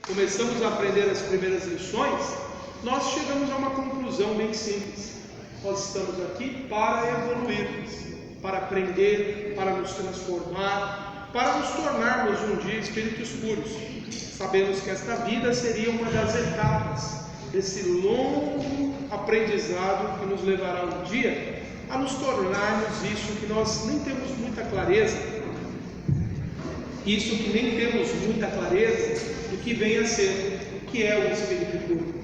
começamos a aprender as primeiras lições, nós chegamos a uma conclusão bem simples. Nós estamos aqui para evoluir, para aprender, para nos transformar, para nos tornarmos um dia espíritos puros. Sabemos que esta vida seria uma das etapas desse longo aprendizado que nos levará um dia a nos tornarmos isso que nós nem temos muita clareza, do que vem a ser, que é o espírito puro.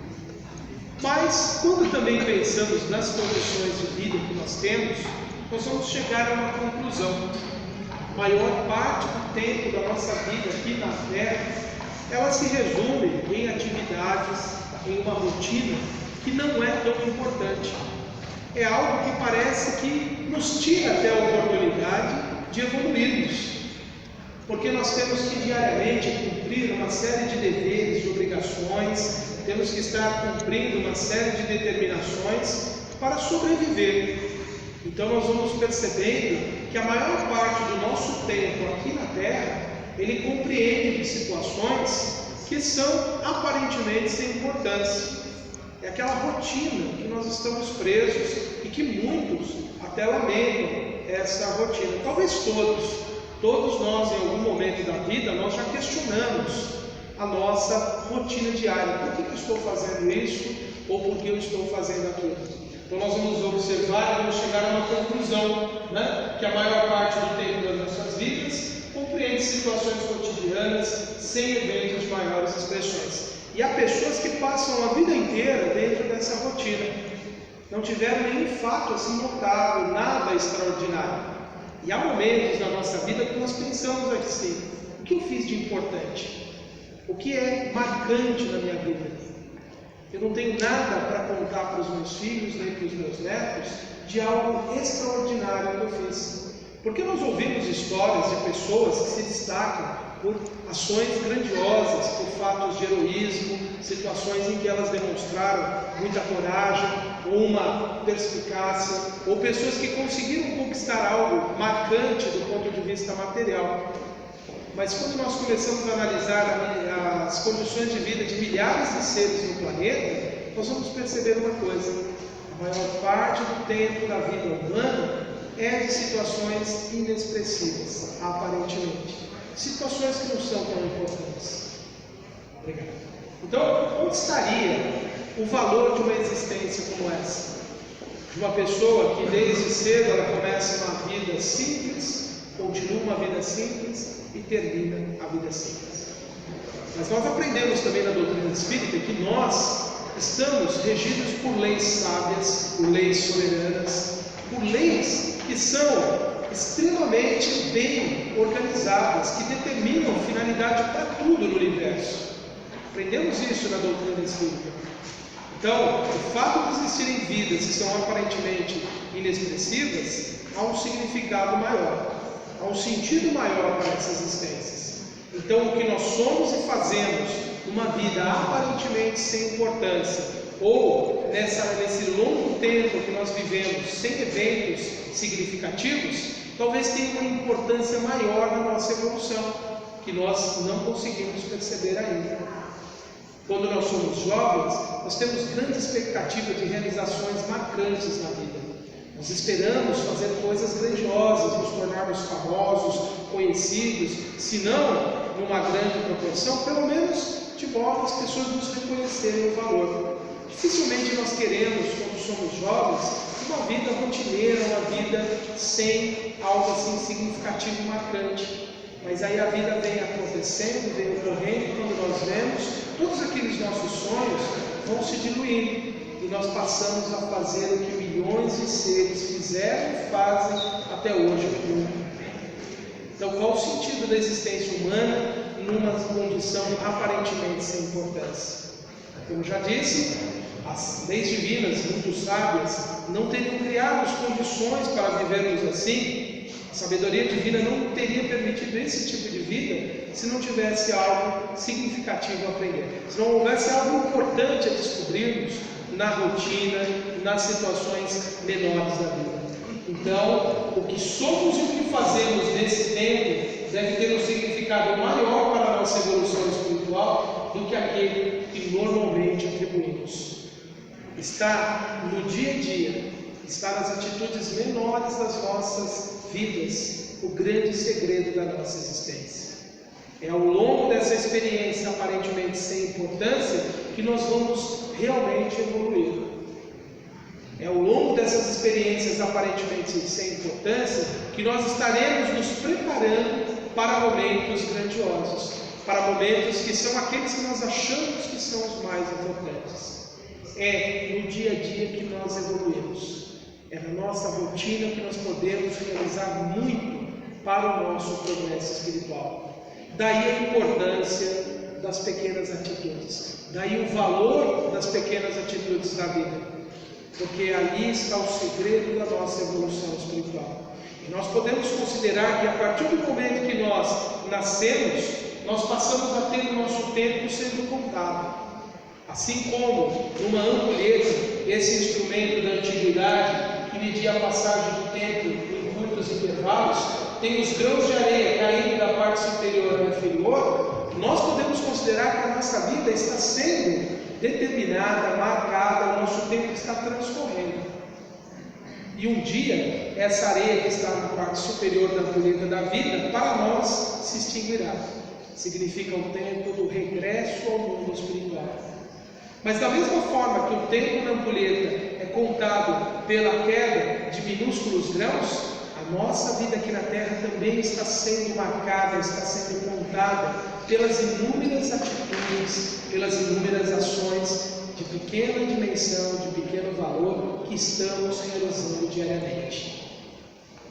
Mas quando também pensamos nas condições de vida que nós temos, nós vamos chegar a uma conclusão. A maior parte do tempo da nossa vida aqui na Terra, ela se resume em atividades, em uma rotina que não é tão importante. É algo que parece que nos tira até a oportunidade de evoluirmos, porque nós temos que diariamente cumprir uma série de deveres, de obrigações, temos que estar cumprindo uma série de determinações para sobreviver. Então nós vamos percebendo que a maior parte do nosso tempo aqui na Terra, ele compreende de situações que são aparentemente sem importância. É aquela rotina que nós estamos presos e que muitos até lamentam essa rotina. Talvez todos nós em algum momento da vida, nós já questionamos a nossa rotina diária. Por que eu estou fazendo isso ou por que eu estou fazendo aquilo? Então nós vamos observar e vamos chegar a uma conclusão, que a maior parte do tempo das nossas vidas compreende situações cotidianas sem eventos de maiores expressões. E há pessoas que passam a vida inteira dentro dessa rotina, não tiveram nenhum fato assim notável, nada extraordinário. E há momentos na nossa vida que nós pensamos assim: o que eu fiz de importante? O que é marcante na minha vida? Eu não tenho nada para contar para os meus filhos, nem para os meus netos, de algo extraordinário que eu fiz. Porque nós ouvimos histórias de pessoas que se destacam por ações grandiosas, por fatos de heroísmo, situações em que elas demonstraram muita coragem, ou uma perspicácia, ou pessoas que conseguiram conquistar algo marcante do ponto de vista material. Mas quando nós começamos a analisar as condições de vida de milhares de seres no planeta, nós vamos perceber uma coisa: a maior parte do tempo da vida humana é de situações inexpressivas, aparentemente. Situações que não são tão importantes. Obrigado. Então, onde estaria o valor de uma existência como essa? De uma pessoa que desde cedo ela começa uma vida simples, continua uma vida simples e termina a vida simples. Mas nós aprendemos também na doutrina espírita que nós estamos regidos por leis sábias, por leis soberanas, por leis que são extremamente bem organizadas, que determinam finalidade para tudo no universo. Aprendemos isso na doutrina espírita. Então, o fato de existirem vidas que são aparentemente inexpressivas, há um significado maior, há um sentido maior para essas existências. Então, o que nós somos e fazemos numa vida aparentemente sem importância, ou nesse longo tempo que nós vivemos sem eventos significativos, talvez tenha uma importância maior na nossa evolução, que nós não conseguimos perceber ainda. Quando nós somos jovens, nós temos grande expectativa de realizações marcantes na vida. Nós esperamos fazer coisas grandiosas, nos tornarmos famosos, conhecidos, se não numa grande proporção, pelo menos de modo que as pessoas nos reconhecerem o valor. Dificilmente nós queremos, quando somos jovens, uma vida rotineira, uma vida sem algo assim significativo e marcante. Mas aí a vida vem acontecendo, vem ocorrendo, e quando nós vemos, todos aqueles nossos sonhos vão se diluindo, e nós passamos a fazer o que milhões de seres fizeram e fazem até hoje no mundo. Então, qual o sentido da existência humana numa condição aparentemente sem importância? Como já disse, as leis divinas, muito sábias, não teriam criado as condições para vivermos assim. A sabedoria divina não teria permitido esse tipo de vida se não tivesse algo significativo a aprender, se não houvesse algo importante a descobrirmos na rotina, nas situações menores da vida. Então, o que somos e o que fazemos nesse tempo deve ter um significado maior para a nossa evolução espiritual do que aquele que normalmente atribuímos. Está no dia a dia, está nas atitudes menores das nossas vidas, o grande segredo da nossa existência. É ao longo dessa experiência aparentemente sem importância que nós vamos realmente evoluir. É ao longo dessas experiências aparentemente sem importância que nós estaremos nos preparando para momentos grandiosos, para momentos que são aqueles que nós achamos que são os mais importantes. É no dia a dia que nós evoluímos. É na nossa rotina que nós podemos realizar muito para o nosso progresso espiritual. Daí a importância das pequenas atitudes, daí o valor das pequenas atitudes da vida, porque ali está o segredo da nossa evolução espiritual. E nós podemos considerar que a partir do momento que nós nascemos, nós passamos a ter o nosso tempo sendo contado. Assim como numa ampulheta, esse instrumento da antiguidade que media a passagem do tempo em curtos intervalos, tem os grãos de areia caindo da parte superior à inferior, nós podemos considerar que a nossa vida está sendo determinada, marcada, o nosso tempo está transcorrendo. E um dia, essa areia que está na parte superior da ampulheta da vida, para nós, se extinguirá. Significa o tempo do regresso ao mundo espiritual. Mas da mesma forma que o tempo na ampulheta é contado pela queda de minúsculos grãos, a nossa vida aqui na Terra também está sendo marcada, está sendo contada pelas inúmeras atitudes, pelas inúmeras ações de pequena dimensão, de pequeno valor que estamos realizando diariamente.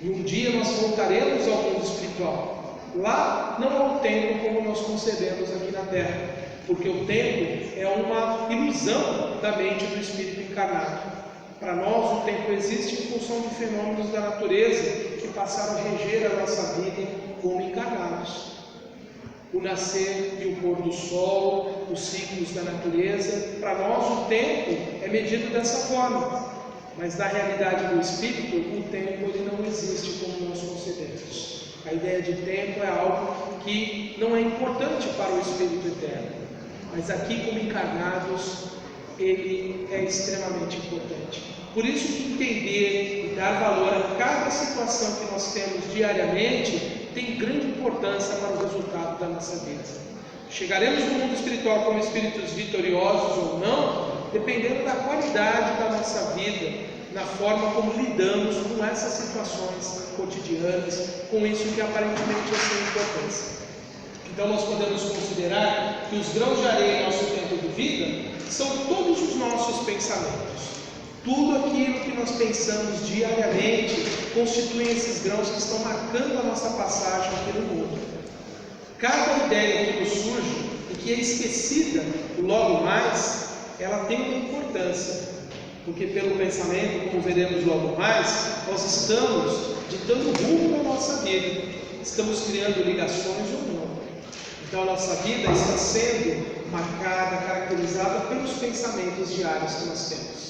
E um dia nós voltaremos ao mundo espiritual. Lá não há o tempo como nós concebemos aqui na Terra, porque o tempo é uma ilusão da mente do espírito encarnado. Para nós, o tempo existe em função de fenômenos da natureza que passaram a reger a nossa vida como encarnados. O nascer e o pôr do sol, os ciclos da natureza, para nós o tempo é medido dessa forma. Mas na realidade do espírito, o tempo ele não existe como nós concebemos. A ideia de tempo é algo que não é importante para o espírito eterno. Mas aqui, como encarnados, ele é extremamente importante. Por isso que entender e dar valor a cada situação que nós temos diariamente tem grande importância para o resultado da nossa vida. Chegaremos no mundo espiritual como espíritos vitoriosos ou não, dependendo da qualidade da nossa vida, na forma como lidamos com essas situações cotidianas, com isso que aparentemente é sem importância. Então nós podemos considerar que os grãos de areia em nosso tempo de vida são todos os nossos pensamentos. Tudo aquilo que nós pensamos diariamente constituem esses grãos que estão marcando a nossa passagem aqui no mundo. Cada ideia que nos surge e que é esquecida logo mais, ela tem uma importância, porque pelo pensamento, como veremos logo mais, nós estamos ditando rumo na nossa vida, estamos criando ligações ou não. Então a nossa vida está sendo marcada, caracterizada pelos pensamentos diários que nós temos.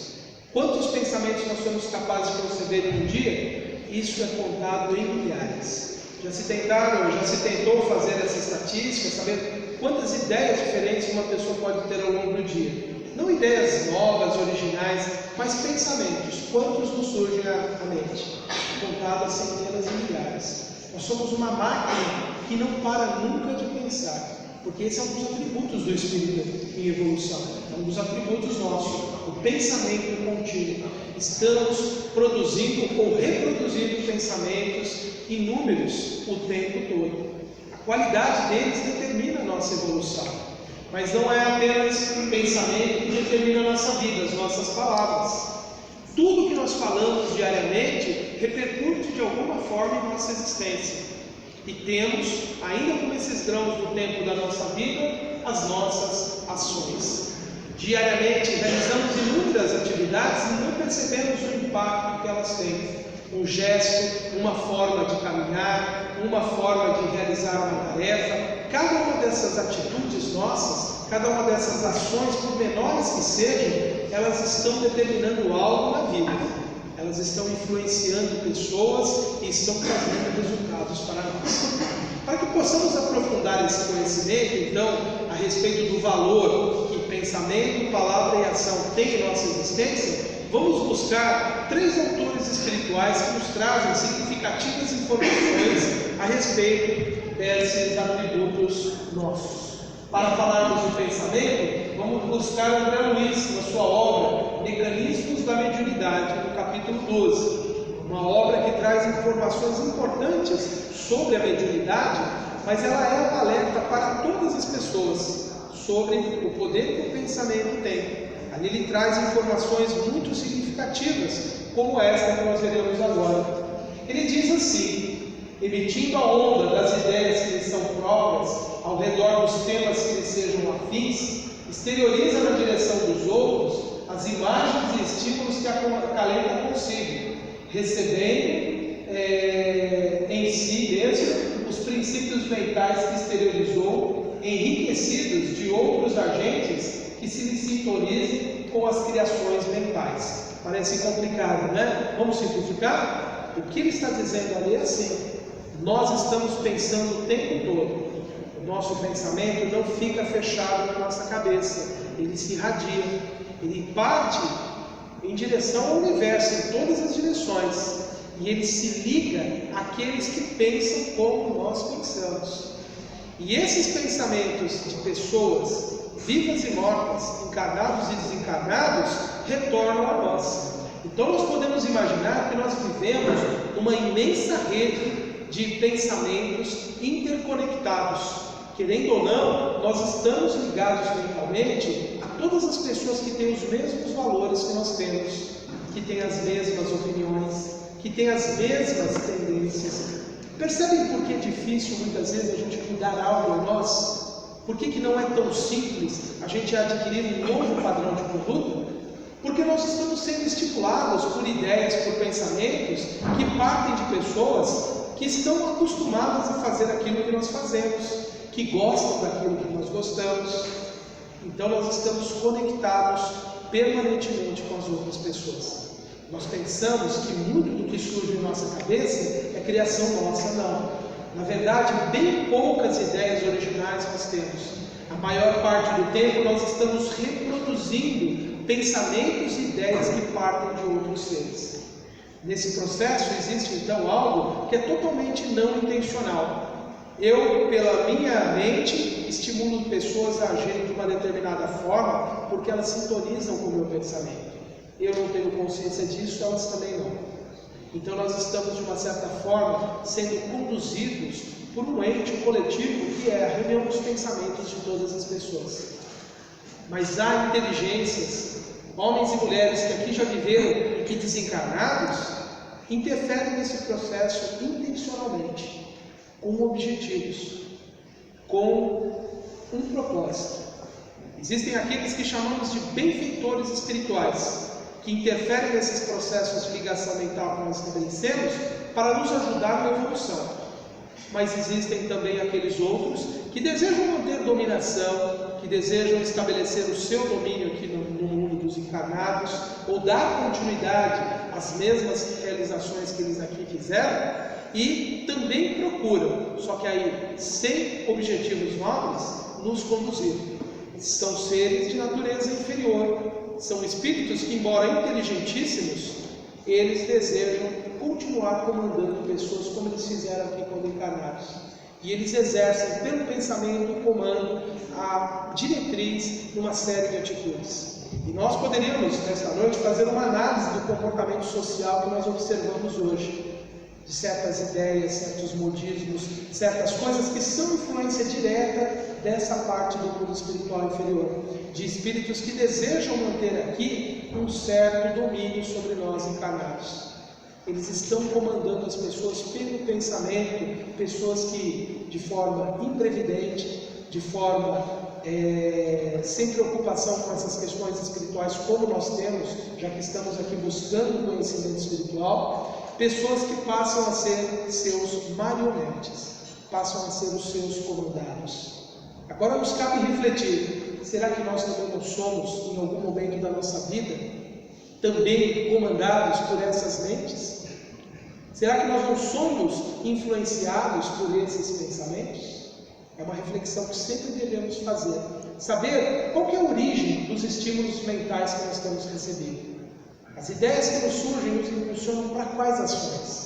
Quantos pensamentos nós somos capazes de conceber em um dia? Isso é contado em milhares. Já se tentou fazer essa estatística, saber quantas ideias diferentes uma pessoa pode ter ao longo do dia. Não ideias novas, originais, mas pensamentos. Quantos nos surgem à mente? Contado a centenas e milhares. Nós somos uma máquina que não para nunca de pensar, porque esse é um dos atributos do espírito em evolução, é um dos atributos nossos, o pensamento contínuo. Estamos produzindo ou reproduzindo pensamentos inúmeros o tempo todo. A qualidade deles determina a nossa evolução, mas não é apenas o pensamento que determina a nossa vida, as nossas palavras. Tudo que nós falamos diariamente repercute de alguma forma em nossa existência. E temos, ainda como esses grãos do tempo da nossa vida, as nossas ações. Diariamente realizamos inúmeras atividades e não percebemos o impacto que elas têm. Um gesto, uma forma de caminhar, uma forma de realizar uma tarefa. Cada uma dessas atitudes nossas, cada uma dessas ações, por menores que sejam, elas estão determinando algo na vida. Elas estão influenciando pessoas e estão trazendo resultados para nós. Para que possamos aprofundar esse conhecimento, então, a respeito do valor que pensamento, palavra e ação têm em nossa existência, vamos buscar 3 autores espirituais que nos trazem significativas informações a respeito desses atributos nossos. Para falarmos do pensamento, vamos buscar André Luiz, na sua obra Mecanismos da Mediunidade, no capítulo 12. Uma obra que traz informações importantes sobre a mediunidade, mas ela é um alerta para todas as pessoas sobre o poder que o pensamento tem. Ali ele traz informações muito significativas, como esta que nós veremos agora. Ele diz assim: emitindo a onda das ideias que lhe são próprias, ao redor dos temas que lhe sejam afins, exterioriza na direção dos outros as imagens e estímulos que acalenta consigo, recebendo em si mesmo os princípios mentais que exteriorizou, enriquecidos de outros agentes que se lhe sintonizem com as criações mentais. Parece complicado, né? Vamos simplificar? O que ele está dizendo ali é assim: nós estamos pensando o tempo todo. O nosso pensamento não fica fechado na nossa cabeça, ele se irradia, ele parte em direção ao universo, em todas as direções, e ele se liga àqueles que pensam como nós pensamos. E esses pensamentos de pessoas vivas e mortas, encarnados e desencarnados, retornam a nós. Então nós podemos imaginar que nós vivemos uma imensa rede de pensamentos interconectados. Querendo ou não, nós estamos ligados mentalmente a todas as pessoas que têm os mesmos valores que nós temos, que têm as mesmas opiniões, que têm as mesmas tendências. Percebem por que é difícil muitas vezes a gente mudar algo em nós? Por que não é tão simples a gente adquirir um novo padrão de conduta? Porque nós estamos sendo estimulados por ideias, por pensamentos que partem de pessoas que estão acostumadas a fazer aquilo que nós fazemos, que gostam daquilo que nós gostamos. Então nós estamos conectados permanentemente com as outras pessoas. Nós pensamos que muito do que surge em nossa cabeça é criação nossa. Não. Na verdade, bem poucas ideias originais nós temos. A maior parte do tempo nós estamos reproduzindo pensamentos e ideias que partem de outros seres. Nesse processo existe então algo que é totalmente não intencional. Eu, pela minha mente, estimulo pessoas a agirem de uma determinada forma porque elas sintonizam com o meu pensamento. Eu não tenho consciência disso, elas também não. Então nós estamos, de uma certa forma, sendo conduzidos por um ente coletivo que é a reunião dos pensamentos de todas as pessoas. Mas há inteligências, homens e mulheres que aqui já viveram e que desencarnados, interferem nesse processo intencionalmente, com objetivos, com um propósito. Existem aqueles que chamamos de benfeitores espirituais, que interferem nesses processos de ligação mental que nós estabelecemos para nos ajudar na evolução. Mas existem também aqueles outros que desejam manter dominação, que desejam estabelecer o seu domínio aqui no mundo dos encarnados, ou dar continuidade às mesmas realizações que eles aqui fizeram, e também procuram, só que aí sem objetivos nobres, nos conduzir. São seres de natureza inferior, são espíritos que, embora inteligentíssimos, eles desejam continuar comandando pessoas como eles fizeram aqui quando encarnados. E eles exercem pelo pensamento o comando, a diretriz numa série de atitudes. E nós poderíamos, nesta noite, fazer uma análise do comportamento social que nós observamos hoje, de certas ideias, certos modismos, certas coisas que são influência direta dessa parte do mundo espiritual inferior, de espíritos que desejam manter aqui um certo domínio sobre nós encarnados. Eles estão comandando as pessoas pelo pensamento, pessoas que, de forma imprevidente, de forma sem preocupação com essas questões espirituais, como nós temos, já que estamos aqui buscando conhecimento espiritual, pessoas que passam a ser seus marionetes, passam a ser os seus comandados. Agora nos cabe refletir: será que nós também não somos, em algum momento da nossa vida, também comandados por essas mentes? Será que nós não somos influenciados por esses pensamentos? É uma reflexão que sempre devemos fazer. Saber qual que é a origem dos estímulos mentais que nós temos recebido. As ideias que nos surgem nos impulsionam para quais ações?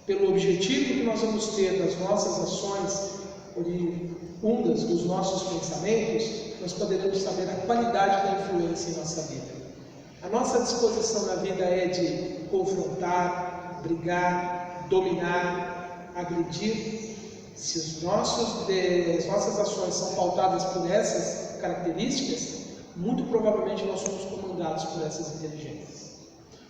Pelo objetivo que nós vamos ter das nossas ações, oriundas dos nossos pensamentos, nós poderemos saber a qualidade da influência em nossa vida. A nossa disposição na vida é de confrontar, brigar, dominar, agredir. Se as nossas ações são pautadas por essas características, muito provavelmente nós somos comandados por essas inteligências.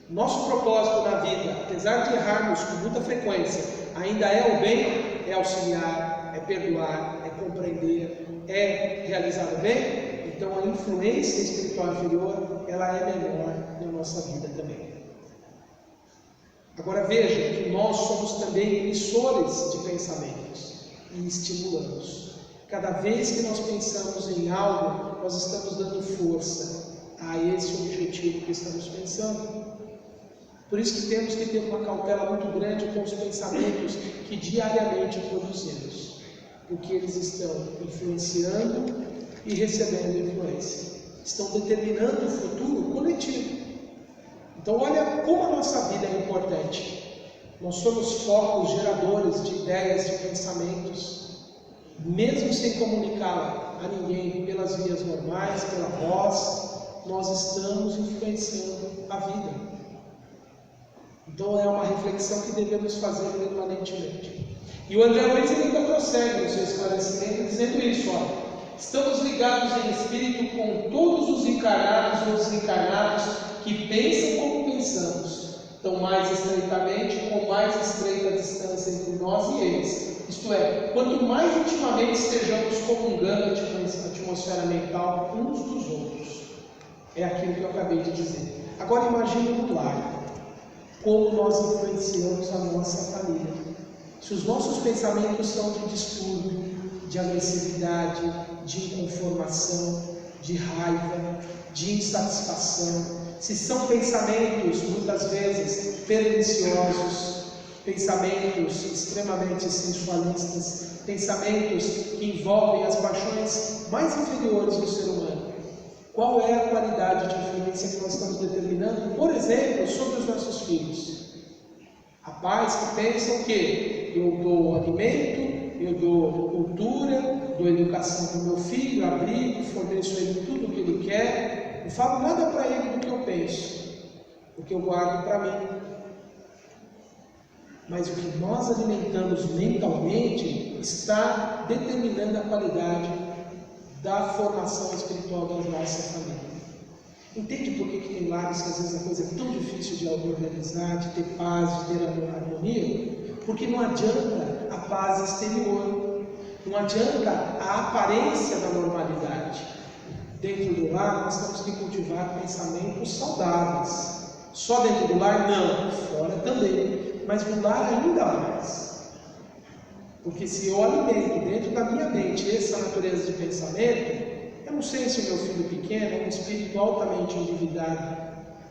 Nosso propósito na vida, apesar de errarmos com muita frequência, ainda é o bem, é auxiliar, é perdoar, é compreender, é realizar o bem. Então a influência espiritual inferior, ela é menor na nossa vida também. Agora veja que nós somos também emissores de pensamentos e estimulamos. Cada vez que nós pensamos em algo, nós estamos dando força a esse objetivo que estamos pensando. Por isso que temos que ter uma cautela muito grande com os pensamentos que diariamente produzimos, porque eles estão influenciando e recebendo influência, estão determinando o futuro coletivo. Então olha como a nossa vida é importante. Nós somos focos geradores de ideias, de pensamentos, mesmo sem comunicá-la a ninguém pelas vias normais, pela voz, nós estamos influenciando a vida. Então é uma reflexão que devemos fazer permanentemente. E o André Luiz ainda prossegue no seu esclarecimento dizendo isso, olha, estamos ligados em espírito com todos os encarnados ou desencarnados que pensam como pensamos, tão mais estreitamente, com mais estreita distância entre nós e eles. Isto é, quanto mais intimamente estejamos comungando a atmosfera mental uns dos outros. É aquilo que eu acabei de dizer. Agora imagine no lar. Como nós influenciamos a nossa família. Se os nossos pensamentos são de distúrbio, de agressividade, de inconformação, de raiva, de insatisfação, se são pensamentos, muitas vezes, perniciosos, pensamentos extremamente sensualistas, pensamentos que envolvem as paixões mais inferiores do ser humano, qual é a qualidade de influência que nós estamos determinando, por exemplo, sobre os nossos filhos? Há pais que pensam que eu dou alimento, eu dou cultura, dou educação para o meu filho, abrigo, forneço a ele tudo o que ele quer, não falo nada para ele do que eu penso, o que eu guardo para mim. Mas o que nós alimentamos mentalmente está determinando a qualidade da formação espiritual da nossa família. Entende por que tem lares que às vezes a coisa é tão difícil de organizar, de ter paz, de ter harmonia? Porque não adianta a paz exterior, não adianta a aparência da normalidade. Dentro do lar nós temos que cultivar pensamentos saudáveis. Só dentro do lar? Não, fora também, mas no lar ainda mais. Porque se eu alimento dentro da minha mente essa natureza de pensamento, eu não sei se o meu filho pequeno é um espírito altamente endividado,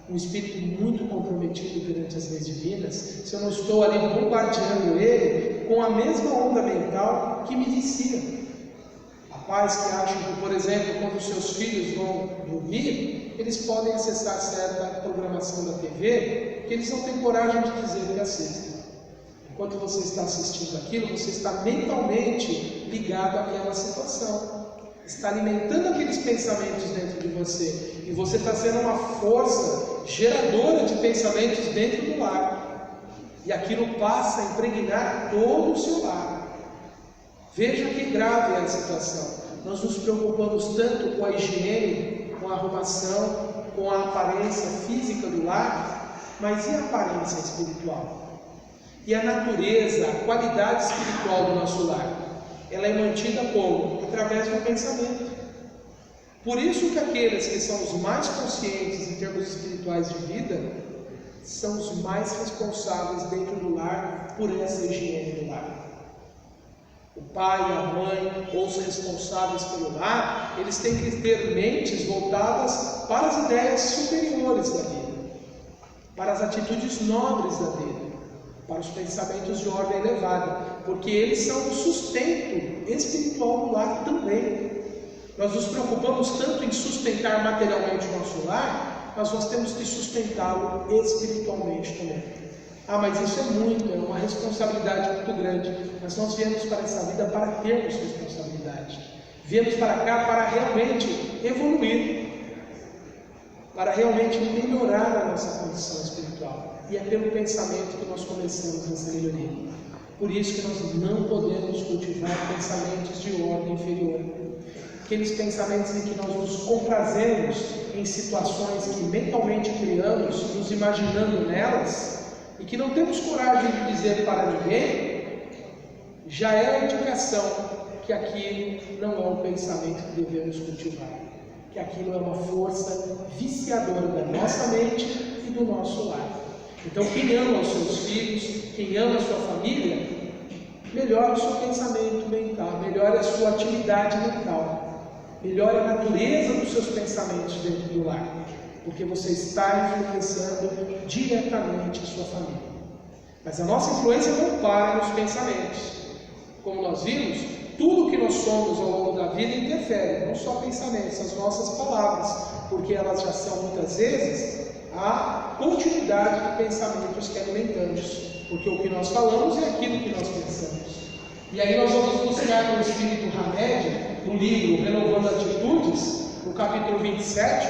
um espírito muito comprometido perante as leis divinas, se eu não estou ali bombardeando ele com a mesma onda mental que me vicia. Há pais que acham que, por exemplo, quando os seus filhos vão dormir, eles podem acessar certa programação da TV que eles não têm coragem de dizer que assistem. Enquanto você está assistindo aquilo, você está mentalmente ligado àquela situação. Está alimentando aqueles pensamentos dentro de você. E você está sendo uma força geradora de pensamentos dentro do lar. E aquilo passa a impregnar todo o seu lar. Veja que grave é a situação. Nós nos preocupamos tanto com a higiene, com a arrumação, com a aparência física do lar, mas e a aparência espiritual? E a natureza, a qualidade espiritual do nosso lar, ela é mantida como? Através do pensamento. Por isso que aqueles que são os mais conscientes em termos espirituais de vida, são os mais responsáveis dentro do lar por essa higiene do lar. O pai, a mãe, ou os responsáveis pelo lar, eles têm que ter mentes voltadas para as ideias superiores da vida, para as atitudes nobres da vida, para os pensamentos de ordem elevada. porque eles são o sustento espiritual do lar também. Nós nos preocupamos tanto em sustentar materialmente o nosso lar, mas nós temos que sustentá-lo espiritualmente também. Ah, mas isso é muito, é uma responsabilidade muito grande. Mas nós viemos para essa vida para termos responsabilidade. Viemos para cá para realmente evoluir, para realmente melhorar a nossa condição espiritual. E é pelo pensamento que nós começamos essa melhoria. Por isso que nós não podemos cultivar pensamentos de ordem inferior. Aqueles pensamentos em que nós nos comprazemos em situações que mentalmente criamos, nos imaginando nelas, e que não temos coragem de dizer para ninguém, já é a indicação que aquilo não é um pensamento que devemos cultivar, que aquilo é uma força viciadora da nossa mente e do nosso lar. Então, quem ama os seus filhos, quem ama a sua família, melhore o seu pensamento mental, melhore a sua atividade mental, melhore a natureza dos seus pensamentos dentro do lar, porque você está influenciando diretamente a sua família. Mas a nossa influência não para nos pensamentos. Como nós vimos, tudo que nós somos ao longo da vida interfere, não só pensamentos, as nossas palavras, porque elas já são muitas vezes a continuidade de pensamentos que alimentamos, porque o que nós falamos é aquilo que nós pensamos. E aí nós vamos buscar no Espírito Hamed, no livro Renovando Atitudes, no capítulo 27,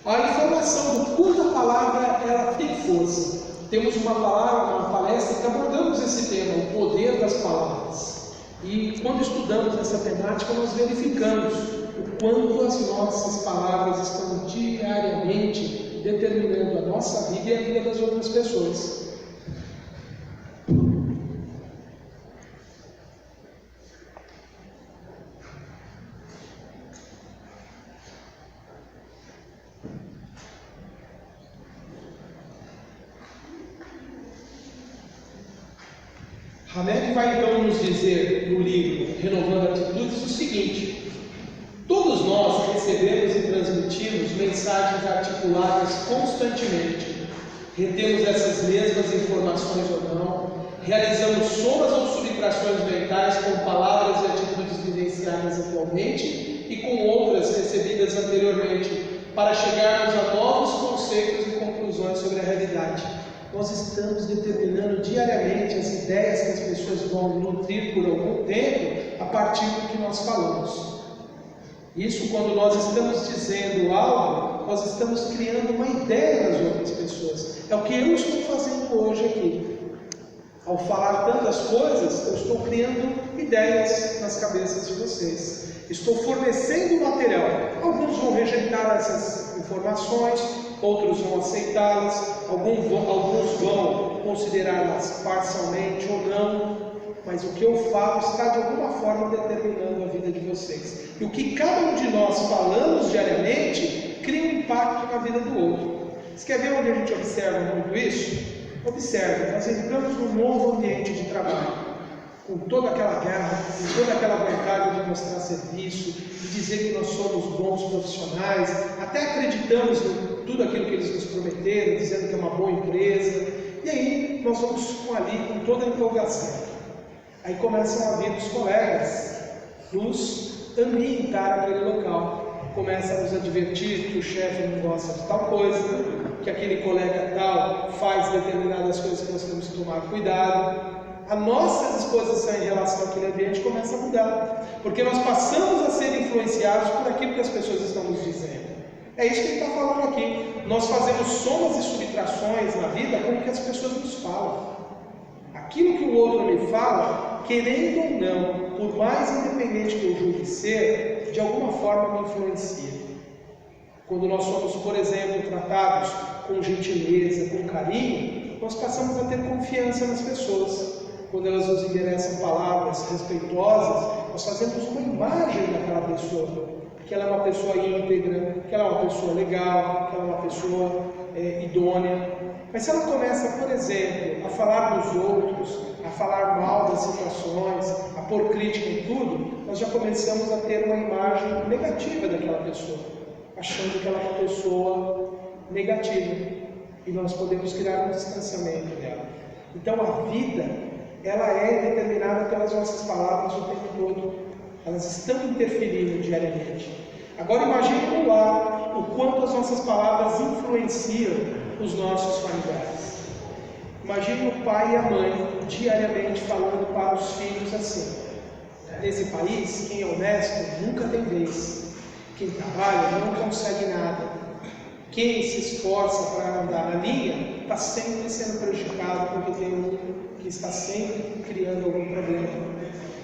a informação do quanto a palavra ela tem força. Temos uma palavra, uma palestra que abordamos esse tema, o poder das palavras. E quando estudamos essa temática, nós verificamos o quanto as nossas palavras estão diariamente determinando a nossa vida e a vida das outras pessoas. Hamed vai então nos dizer no livro Renovando Atitudes o seguinte: todos nós recebemos e transmitimos mensagens articuladas constantemente, retemos essas mesmas informações ou não, realizamos somas ou subtrações mentais com palavras e atitudes vivenciadas atualmente e com outras recebidas anteriormente, para chegarmos a novos conceitos e conclusões sobre a realidade. Nós estamos determinando diariamente as ideias que as pessoas vão nutrir por algum tempo a partir do que nós falamos. Isso, quando nós estamos dizendo algo, nós estamos criando uma ideia nas outras pessoas. É o que eu estou fazendo hoje aqui. Ao falar tantas coisas, eu estou criando ideias nas cabeças de vocês. Estou fornecendo material. Alguns vão rejeitar essas informações, outros vão aceitá-las, alguns vão considerá-las parcialmente ou não, mas o que eu falo está de alguma forma determinando a vida de vocês. E o que cada um de nós falamos diariamente cria um impacto na vida do outro. Você quer ver onde a gente observa muito isso? Observe, nós entramos num novo ambiente de trabalho, com toda aquela garra, com toda aquela vontade de mostrar serviço, de dizer que nós somos bons profissionais, até acreditamos em tudo aquilo que eles nos prometeram, dizendo que é uma boa empresa, e aí nós vamos ali com toda a empolgação. Aí começam a vir os colegas nos ambientar aquele local, começam a nos advertir que o chefe não gosta de tal coisa, que aquele colega tal faz determinadas coisas que nós temos que tomar cuidado. A nossa disposição em relação àquele ambiente começa a mudar, porque nós passamos a ser influenciados por aquilo que as pessoas estão nos dizendo. É isso que ele está falando aqui. Nós fazemos somas e subtrações na vida com o que as pessoas nos falam. Aquilo que o outro me fala, querendo ou não, por mais independente que eu julgue ser, de alguma forma me influencia. Quando nós somos, por exemplo, tratados com gentileza, com carinho, nós passamos a ter confiança nas pessoas. Quando elas nos endereçam palavras respeitosas, nós fazemos uma imagem daquela pessoa, que ela é uma pessoa íntegra, que ela é uma pessoa legal, que ela é uma pessoa idônea. Mas se ela começa, por exemplo, a falar dos outros, a falar mal das situações, a pôr crítica em tudo, nós já começamos a ter uma imagem negativa daquela pessoa, achando que ela é uma pessoa negativa, e nós podemos criar um distanciamento dela. Então a vida ela é determinada pelas nossas palavras o tempo todo. Elas estão interferindo diariamente. Agora imagine no lar o quanto as nossas palavras influenciam os nossos familiares. Imagine o pai e a mãe diariamente falando para os filhos assim: nesse país, quem é honesto nunca tem vez. Quem trabalha não consegue nada. Quem se esforça para andar na linha está sempre sendo prejudicado porque tem um que está sempre criando algum problema.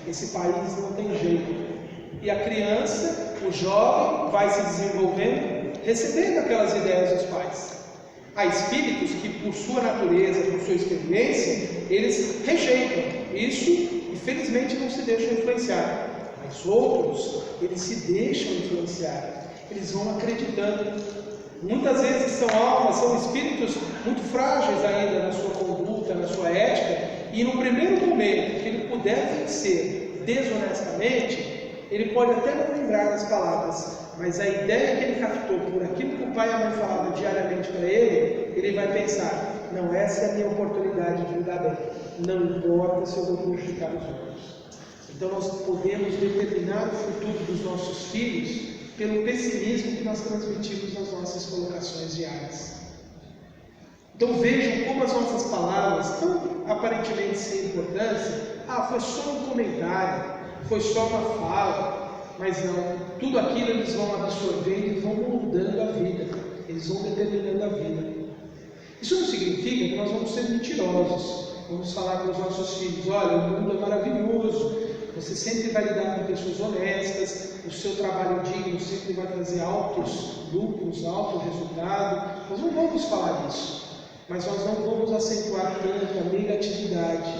Esse país não tem jeito. E a criança, o jovem, vai se desenvolvendo, recebendo aquelas ideias dos pais. Há espíritos que, por sua natureza, por sua experiência, eles rejeitam isso e felizmente não se deixam influenciar. Mas outros, eles se deixam influenciar. Eles vão acreditando. Muitas vezes são almas, são espíritos muito frágeis ainda na sua conduta, na sua ética, e no primeiro momento que ele puder vencer desonestamente, ele pode até não lembrar das palavras, mas a ideia que ele captou por aquilo que o pai e a mãe falavam diariamente para ele vai pensar: não, essa é a minha oportunidade de me dar bem, não importa se eu vou prejudicar os outros. Então nós podemos determinar o futuro dos nossos filhos pelo pessimismo que nós transmitimos nas nossas colocações diárias. Então vejam como as nossas palavras, tão aparentemente sem importância, foi só um comentário, foi só uma fala, mas não, tudo aquilo eles vão absorvendo e vão moldando a vida, eles vão determinando a vida. Isso não significa que nós vamos ser mentirosos, vamos falar para os nossos filhos: olha, o mundo é maravilhoso, você sempre vai lidar com pessoas honestas, o seu trabalho digno sempre vai trazer altos lucros, alto resultado. Nós não vamos falar isso, mas nós não vamos acentuar tanto a negatividade,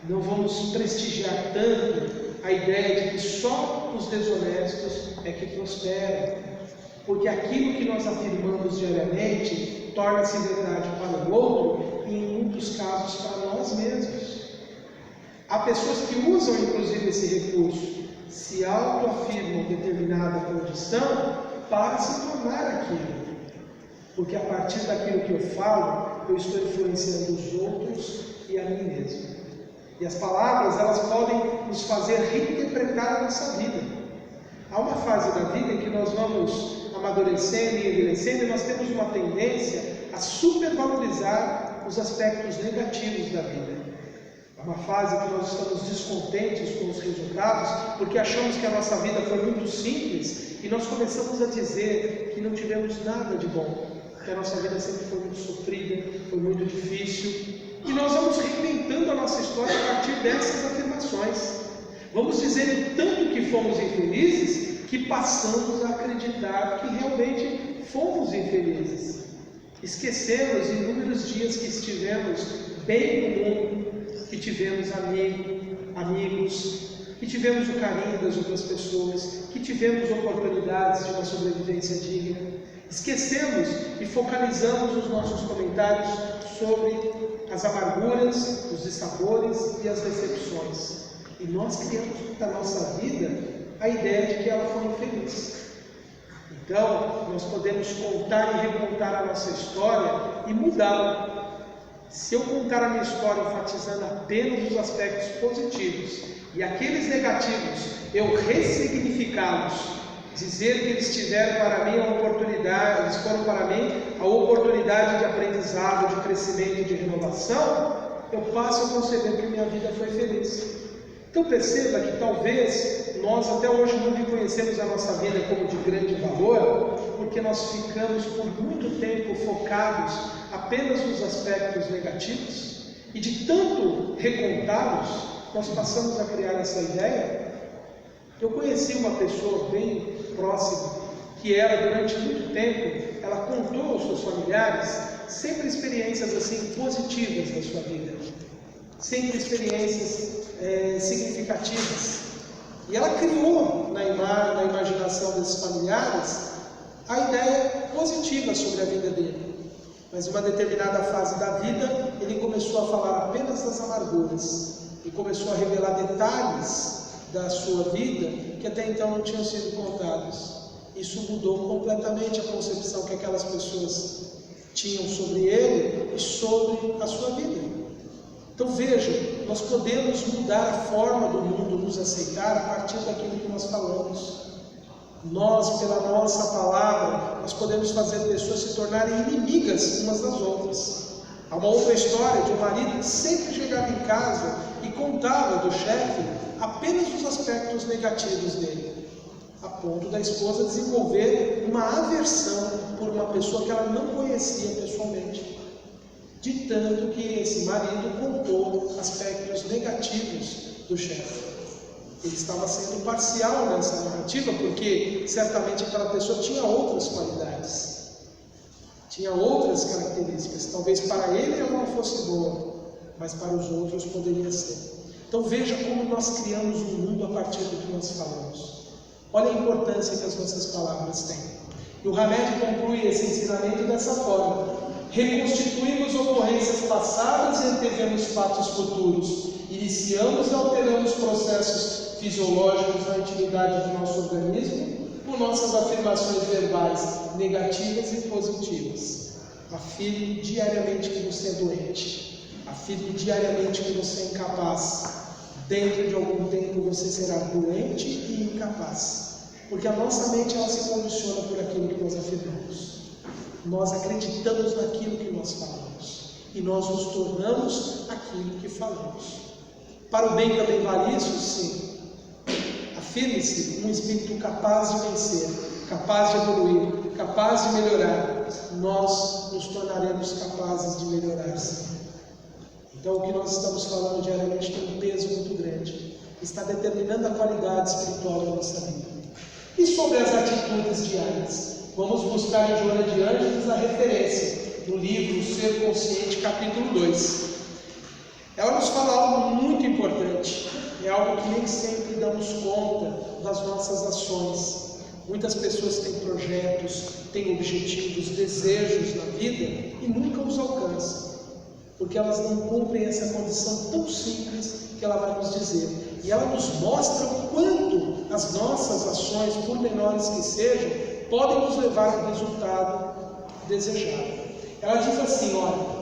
não vamos prestigiar tanto a ideia de que só os desonestos é que prosperam, porque aquilo que nós afirmamos diariamente torna-se verdade para o outro e em muitos casos para nós mesmos. Há pessoas que usam inclusive esse recurso, se autoafirmam determinada condição para se tornar aquilo, porque a partir daquilo que eu falo, eu estou influenciando os outros e a mim mesmo. E as palavras, elas podem nos fazer reinterpretar a nossa vida. Há uma fase da vida em que nós vamos amadurecendo e envelhecendo, e nós temos uma tendência a supervalorizar os aspectos negativos da vida. É uma fase que nós estamos descontentes com os resultados, porque achamos que a nossa vida foi muito simples, e nós começamos a dizer que não tivemos nada de bom, que a nossa vida sempre foi muito sofrida, foi muito difícil. E nós vamos reinventando a nossa história a partir dessas afirmações. Vamos dizer tanto que fomos infelizes, que passamos a acreditar que realmente fomos infelizes. Esquecemos inúmeros dias que estivemos bem no mundo, que tivemos amigos, que tivemos o carinho das outras pessoas, que tivemos oportunidades de uma sobrevivência digna. Esquecemos e focalizamos os nossos comentários sobre as amarguras, os dissabores e as decepções. E nós criamos da nossa vida a ideia de que ela foi infeliz. Então, nós podemos contar e recontar a nossa história e mudá-la. Se eu contar a minha história enfatizando apenas os aspectos positivos e aqueles negativos eu ressignificá-los, dizer que eles tiveram para mim a oportunidade, eles foram para mim a oportunidade de aprendizado, de crescimento e de renovação, eu passo a conceber que minha vida foi feliz. Então perceba que talvez nós até hoje não reconhecemos a nossa vida como de grande valor, porque nós ficamos por muito tempo focados apenas nos aspectos negativos, e de tanto recontá-los, nós passamos a criar essa ideia. Eu conheci uma pessoa bem próxima, que ela durante muito tempo, ela contou aos seus familiares sempre experiências assim positivas da sua vida, sempre experiências significativas. E ela criou na imaginação desses familiares a ideia positiva sobre a vida dele. Mas em uma determinada fase da vida, ele começou a falar apenas das amarguras e começou a revelar detalhes da sua vida que até então não tinham sido contados. Isso mudou completamente a concepção que aquelas pessoas tinham sobre ele e sobre a sua vida. Então vejam, nós podemos mudar a forma do mundo nos aceitar a partir daquilo que nós falamos. Nós, pela nossa palavra, nós podemos fazer pessoas se tornarem inimigas umas das outras. Há uma outra história de um marido que sempre chegava em casa e contava do chefe apenas os aspectos negativos dele, a ponto da esposa desenvolver uma aversão por uma pessoa que ela não conhecia pessoalmente, de tanto que esse marido contou aspectos negativos do chefe. Ele estava sendo parcial nessa narrativa, porque certamente aquela pessoa tinha outras qualidades, tinha outras características. Talvez para ele ela não fosse boa, mas para os outros poderia ser. Então veja como nós criamos um mundo a partir do que nós falamos. Olha a importância que as nossas palavras têm. E o Hamed conclui esse ensinamento dessa forma: reconstituímos ocorrências passadas e antevemos fatos futuros. Iniciamos e alteramos processos fisiológicos na intimidade do nosso organismo por nossas afirmações verbais negativas e positivas. Afirme diariamente que você é doente. Afirme diariamente que você é incapaz. Dentro de algum tempo você será doente e incapaz. Porque a nossa mente ela se condiciona por aquilo que nós afirmamos. Nós acreditamos naquilo que nós falamos. E nós nos tornamos aquilo que falamos. Para o bem também vale isso? Sim. Afirme-se um espírito capaz de vencer, capaz de evoluir, capaz de melhorar. Nós nos tornaremos capazes de melhorar, sim. Então o que nós estamos falando diariamente tem um peso muito grande. Está determinando a qualidade espiritual da nossa vida. E sobre as atitudes diárias? Vamos buscar em Joana de Ângeles a referência no livro Ser Consciente, capítulo 2. Ela nos fala algo muito importante. É algo que nem sempre damos conta das nossas ações. Muitas pessoas têm projetos, têm objetivos, desejos na vida e nunca os alcançam, porque elas não cumprem essa condição tão simples que ela vai nos dizer. E ela nos mostra o quanto as nossas ações, por menores que sejam, podem nos levar ao resultado desejado. Ela diz assim, olha,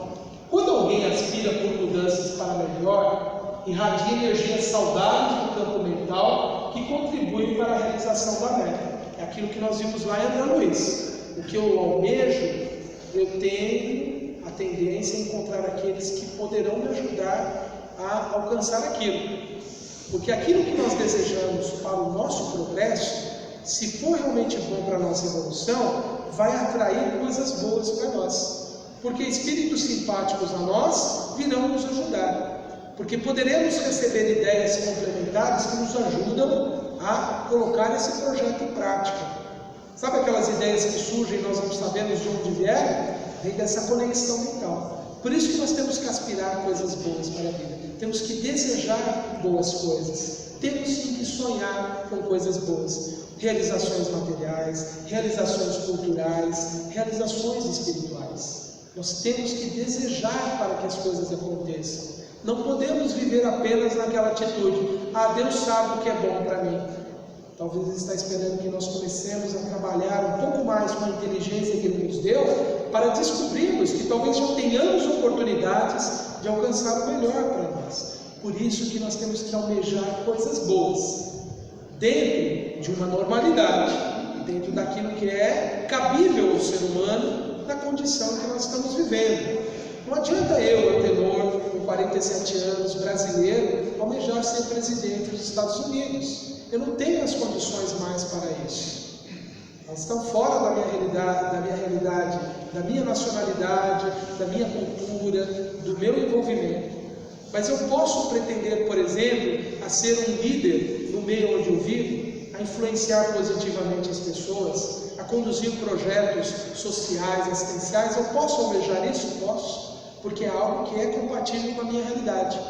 quando alguém aspira por mudanças para melhor, irradia energias saudáveis do campo mental que contribuem para a realização da meta. É aquilo que nós vimos lá em André Luiz. O que eu almejo, eu tenho a tendência a encontrar aqueles que poderão me ajudar a alcançar aquilo. Porque aquilo que nós desejamos para o nosso progresso, se for realmente bom para a nossa evolução, vai atrair coisas boas para nós. Porque espíritos simpáticos a nós virão nos ajudar. Porque poderemos receber ideias complementares que nos ajudam a colocar esse projeto em prática. Sabe aquelas ideias que surgem e nós não sabemos de onde vieram? Vem dessa conexão mental. Por isso que nós temos que aspirar coisas boas para a vida. Temos que desejar boas coisas. Temos sim que sonhar com coisas boas. Realizações materiais, realizações culturais, realizações espirituais. Nós temos que desejar para que as coisas aconteçam. Não podemos viver apenas naquela atitude. Ah, Deus sabe o que é bom para mim. Talvez Ele está esperando que nós comecemos a trabalhar um pouco mais com a inteligência que Ele nos deu, para descobrirmos que talvez já tenhamos oportunidades de alcançar o melhor para nós. Por isso que nós temos que almejar coisas boas, dentro de uma normalidade, dentro daquilo que é cabível ao ser humano, na condição que nós estamos vivendo. Não adianta eu, Atenor, com 47 anos, brasileiro, almejar ser presidente dos Estados Unidos. Eu não tenho as condições mais para isso. Elas estão fora da minha realidade, da minha nacionalidade, da minha cultura, do meu envolvimento. Mas eu posso pretender, por exemplo, a ser um líder no meio onde eu vivo, a influenciar positivamente as pessoas, a conduzir projetos sociais, assistenciais. Eu posso almejar isso? Posso. Porque é algo que é compatível com a minha realidade.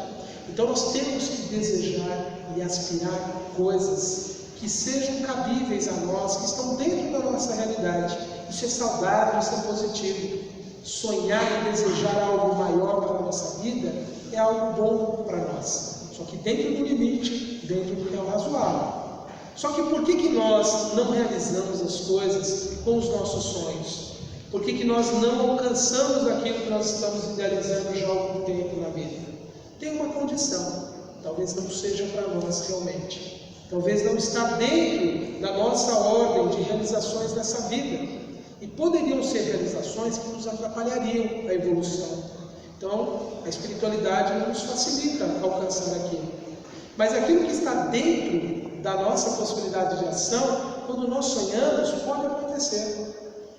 Então nós temos que desejar e aspirar coisas que sejam cabíveis a nós, que estão dentro da nossa realidade. Isso é saudável, isso é positivo. Sonhar e desejar algo maior para a nossa vida é algo bom para nós. Só que dentro do limite, dentro do que é o razoável. Só que por que nós não realizamos as coisas com os nossos sonhos? Por que nós não alcançamos aquilo que nós estamos idealizando já há algum tempo na vida? tem uma condição, talvez não seja para nós realmente, talvez não está dentro da nossa ordem de realizações nessa vida, e poderiam ser realizações que nos atrapalhariam a evolução. Então, a espiritualidade não nos facilita alcançar aquilo. Mas aquilo que está dentro da nossa possibilidade de ação, quando nós sonhamos, pode acontecer.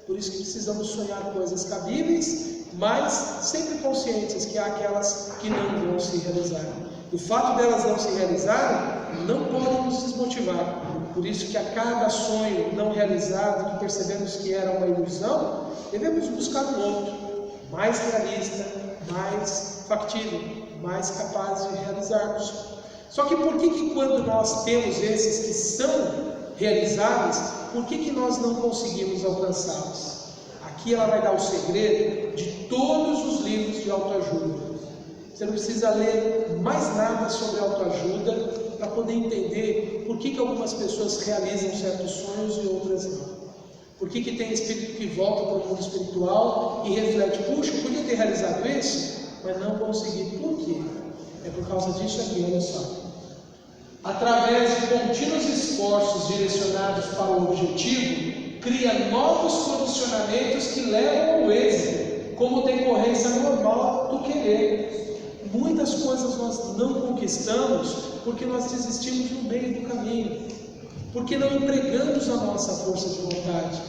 Por isso que precisamos sonhar coisas cabíveis, mas sempre conscientes que há aquelas que não vão se realizar. O fato delas não se realizarem não pode nos desmotivar. Por isso que a cada sonho não realizado, que percebemos que era uma ilusão, devemos buscar um outro, mais realista, mais factível, mais capaz de realizarmos. Só que por que quando nós temos esses que são realizáveis, por que nós não conseguimos alcançá-los? Aqui ela vai dar o segredo de todos os livros de autoajuda. Você não precisa ler mais nada sobre autoajuda para poder entender por que algumas pessoas realizam certos sonhos e outras não. Por que tem espírito que volta para o mundo espiritual e reflete, puxa, eu podia ter realizado isso, mas não consegui. Por quê? É por causa disso aqui, olha só. Através de contínuos esforços direcionados para o objetivo, cria novos condicionamentos que levam ao êxito, como decorrência normal do querer. Muitas coisas nós não conquistamos porque nós desistimos no meio do caminho, porque não empregamos a nossa força de vontade.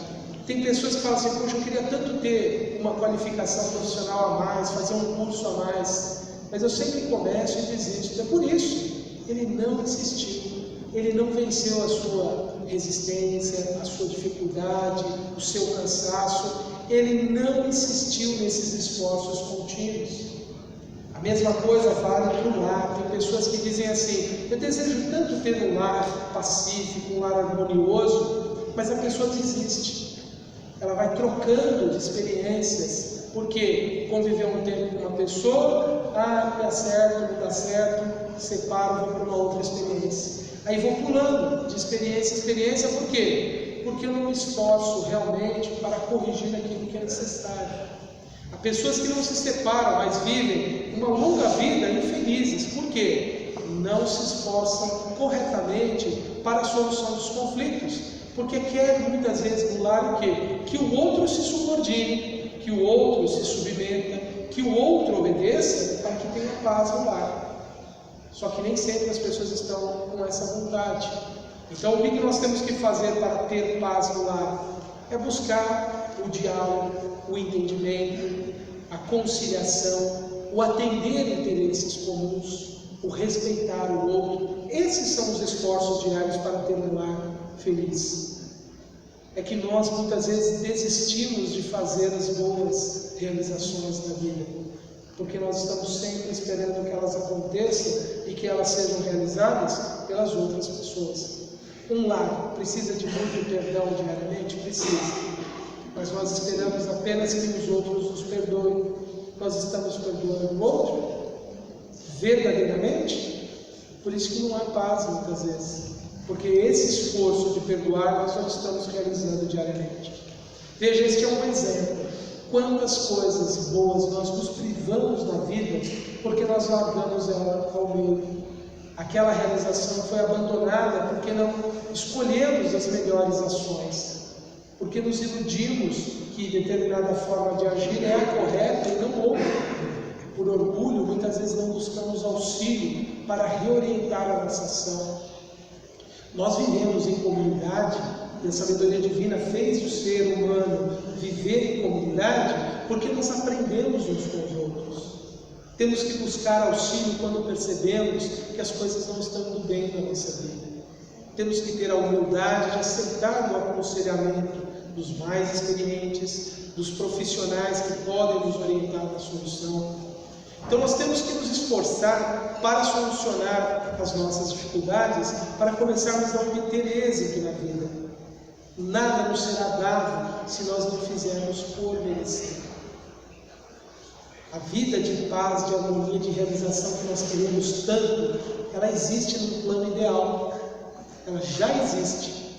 Tem pessoas que falam assim, poxa, eu queria tanto ter uma qualificação profissional a mais, fazer um curso a mais, mas eu sempre começo e desisto. É por isso, ele não insistiu, ele não venceu a sua resistência, a sua dificuldade, o seu cansaço, ele não insistiu nesses esforços contínuos. A mesma coisa vale para o lar. Tem pessoas que dizem assim, eu desejo tanto ter um lar pacífico, um lar harmonioso, mas a pessoa desiste. Ela vai trocando de experiências, porque conviveu um tempo com uma pessoa, não dá certo, separo, vou para uma outra experiência. Aí vou pulando de experiência em experiência, por quê? Porque eu não me esforço realmente para corrigir aquilo que é necessário. Há pessoas que não se separam, mas vivem uma longa vida infelizes. Por quê? Não se esforçam corretamente para a solução dos conflitos. Porque quer muitas vezes no lar o quê? Que o outro se subordine, que o outro se submeta, que o outro obedeça para que tenha paz no lar. Só que nem sempre as pessoas estão com essa vontade. Então o que nós temos que fazer para ter paz no lar? É buscar o diálogo, o entendimento, a conciliação, o atender interesses comuns, o respeitar o outro. Esses são os esforços diários para ter um lar feliz. É que nós muitas vezes desistimos de fazer as boas realizações na vida, porque nós estamos sempre esperando que elas aconteçam e que elas sejam realizadas pelas outras pessoas. Um lar precisa de muito perdão diariamente? Precisa. Mas nós esperamos apenas que os outros nos perdoem. Nós estamos perdoando o outro verdadeiramente? Por isso que não há paz muitas vezes, porque esse esforço de perdoar nós não estamos realizando diariamente. Veja, este é um exemplo. Quantas coisas boas nós nos privamos na vida porque nós largamos ela ao meio. Aquela realização foi abandonada porque não escolhemos as melhores ações, porque nos iludimos que determinada forma de agir é a correta e não outra. Por orgulho, muitas vezes não buscamos auxílio para reorientar a nossa ação. Nós vivemos em comunidade, e a sabedoria divina fez o ser humano viver em comunidade porque nós aprendemos uns com os outros. Temos que buscar auxílio quando percebemos que as coisas não estão indo bem na nossa vida. Temos que ter a humildade de aceitar o aconselhamento dos mais experientes, dos profissionais que podem nos orientar na solução. Então nós temos que nos esforçar para solucionar as nossas dificuldades, para começarmos a obter êxito na vida. Nada nos será dado se nós não fizermos por merecer. A vida de paz, de harmonia, de realização que nós queremos tanto, ela existe no plano ideal. Ela já existe.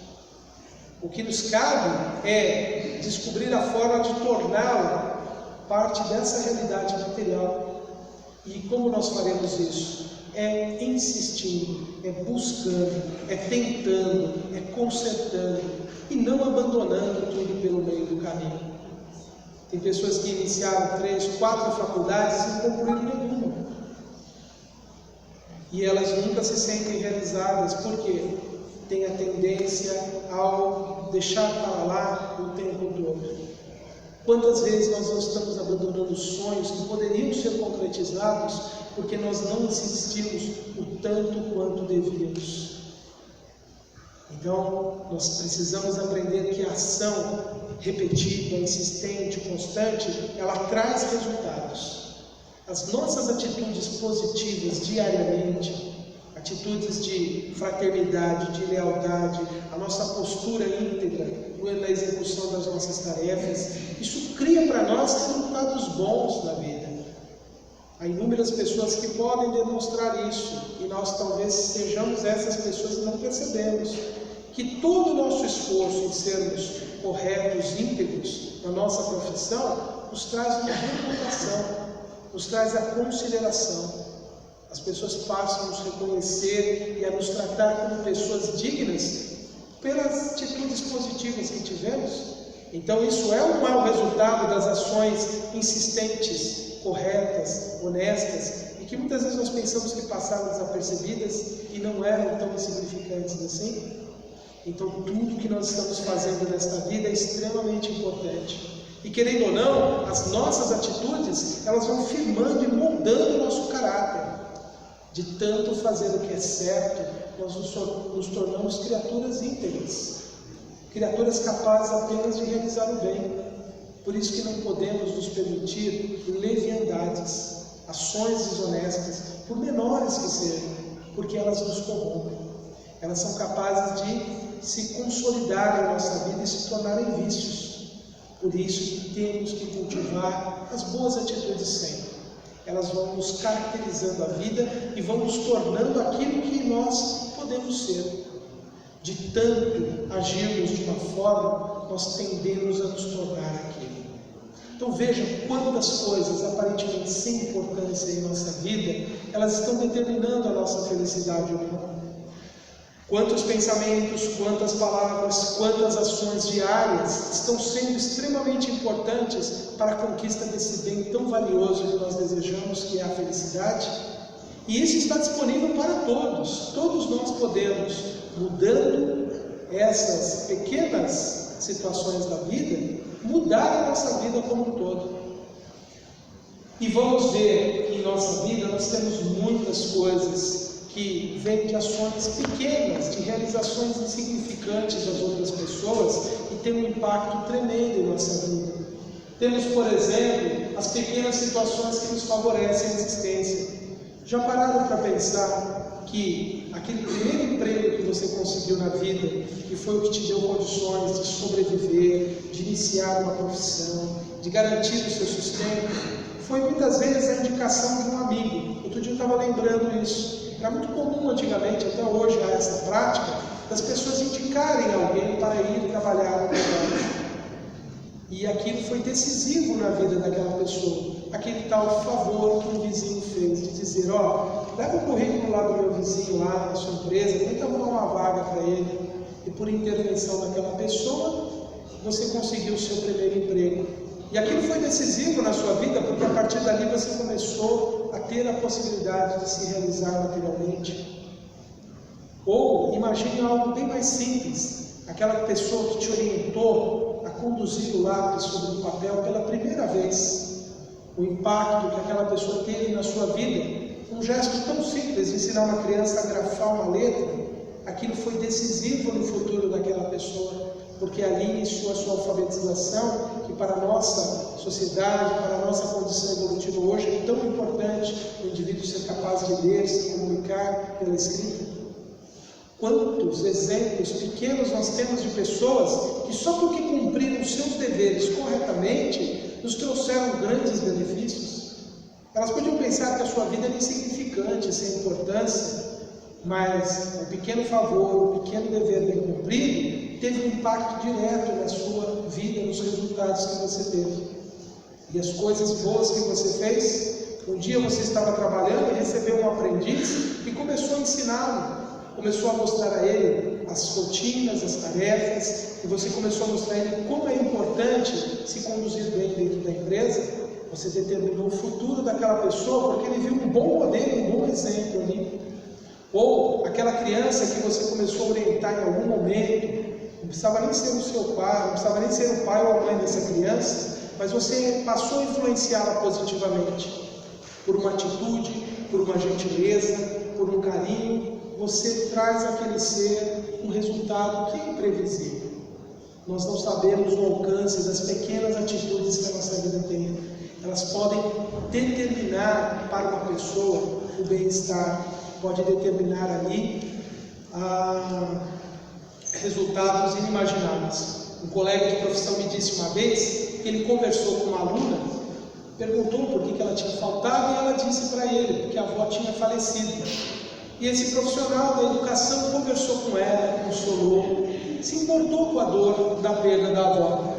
O que nos cabe é descobrir a forma de torná-la parte dessa realidade material. E como nós faremos isso? É insistindo, é buscando, é tentando, é consertando e não abandonando tudo pelo meio do caminho. Tem pessoas que iniciaram 3, 4 faculdades e não concluíram nenhuma. E elas nunca se sentem realizadas, porque tem a tendência ao deixar para lá o tempo todo. Quantas vezes nós não estamos abandonando sonhos que poderiam ser concretizados porque nós não insistimos o tanto quanto devíamos? Então, nós precisamos aprender que a ação repetida, insistente, constante, ela traz resultados. As nossas atitudes positivas diariamente, atitudes de fraternidade, de lealdade, a nossa postura íntegra na execução das nossas tarefas, isso cria para nós resultados bons na vida. Há inúmeras pessoas que podem demonstrar isso, e nós talvez sejamos essas pessoas e não percebemos que todo o nosso esforço em sermos corretos, íntegros na nossa profissão, nos traz uma reputação, nos traz a consideração. As pessoas passam a nos reconhecer e a nos tratar como pessoas dignas pelas atitudes positivas que tivemos. Então isso é ou não é o resultado das ações insistentes, corretas, honestas, e que muitas vezes nós pensamos que passaram desapercebidas e não eram tão insignificantes assim? Então tudo que nós estamos fazendo nesta vida é extremamente importante. E querendo ou não, as nossas atitudes, elas vão firmando e moldando o nosso caráter. De tanto fazer o que é certo, nós nos tornamos criaturas íntegras, criaturas capazes apenas de realizar o bem. Por isso que não podemos nos permitir leviandades, ações desonestas, por menores que sejam, porque elas nos corrompem. Elas são capazes de se consolidarem em nossa vida e se tornarem vícios. Por isso que temos que cultivar as boas atitudes sempre. Elas vão nos caracterizando a vida e vão nos tornando aquilo que nós podemos ser. De tanto agirmos de uma forma, nós tendemos a nos tornar aquilo. Então vejam quantas coisas aparentemente sem importância em nossa vida, elas estão determinando a nossa felicidade ou não. Quantos pensamentos, quantas palavras, quantas ações diárias estão sendo extremamente importantes para a conquista desse bem tão valioso que nós desejamos, que é a felicidade. E isso está disponível para todos. Todos nós podemos, mudando essas pequenas situações da vida, mudar a nossa vida como um todo. E vamos ver que em nossa vida nós temos muitas coisas que vêm de ações pequenas, de realizações insignificantes das outras pessoas e tem um impacto tremendo em nossa vida. Temos, por exemplo, as pequenas situações que nos favorecem a existência. Já pararam para pensar que aquele primeiro emprego que você conseguiu na vida, que foi o que te deu condições de sobreviver, de iniciar uma profissão, de garantir o seu sustento, foi muitas vezes a indicação de um amigo. Outro dia eu estava lembrando isso. Era muito comum antigamente, até hoje há essa prática, das pessoas indicarem alguém para ir trabalhar no trabalho. E aquilo foi decisivo na vida daquela pessoa. Aquele tal favor que um vizinho fez, de dizer, leva o currículo lá do meu vizinho, lá na sua empresa, tenta arrumar uma vaga para ele. E por intervenção daquela pessoa, você conseguiu o seu primeiro emprego. E aquilo foi decisivo na sua vida, porque a partir dali você começou a ter a possibilidade de se realizar materialmente. Ou imagine algo bem mais simples, aquela pessoa que te orientou a conduzir o lápis sobre o papel pela primeira vez. O impacto que aquela pessoa teve na sua vida, um gesto tão simples, ensinar uma criança a grafar uma letra, aquilo foi decisivo no futuro daquela pessoa, porque ali iniciou a sua alfabetização, que para a nossa sociedade, para a nossa condição evolutiva hoje é tão importante o indivíduo ser capaz de ler, se comunicar pela escrita. Quantos exemplos pequenos nós temos de pessoas que só porque cumpriram os seus deveres corretamente nos trouxeram grandes benefícios. Elas podiam pensar que a sua vida era insignificante, sem importância, mas o pequeno favor, o pequeno dever bem cumprido, teve um impacto direto na sua vida, nos resultados que você teve. E as coisas boas que você fez Um dia você estava trabalhando e recebeu um aprendiz e começou a ensiná-lo. Começou a mostrar a ele as rotinas, as tarefas, e você começou a mostrar a ele como é importante se conduzir bem dentro da empresa. Você determinou o futuro daquela pessoa porque ele viu um bom modelo, um bom exemplo ali. Ou aquela criança que você começou a orientar em algum momento, não precisava nem ser o seu pai, não precisava nem ser o pai ou a mãe dessa criança, mas você passou a influenciá-la positivamente, por uma atitude, por uma gentileza, por um carinho. Você traz àquele ser um resultado que é imprevisível. Nós não sabemos o alcance das pequenas atitudes que a nossa vida tem. Elas podem determinar para uma pessoa o bem-estar, pode determinar ali resultados inimagináveis. Um colega de profissão me disse uma vez que ele conversou com uma aluna, perguntou por que ela tinha faltado e ela disse para ele porque a avó tinha falecido. E esse profissional da educação conversou com ela, consolou, se importou com a dor da perda da avó,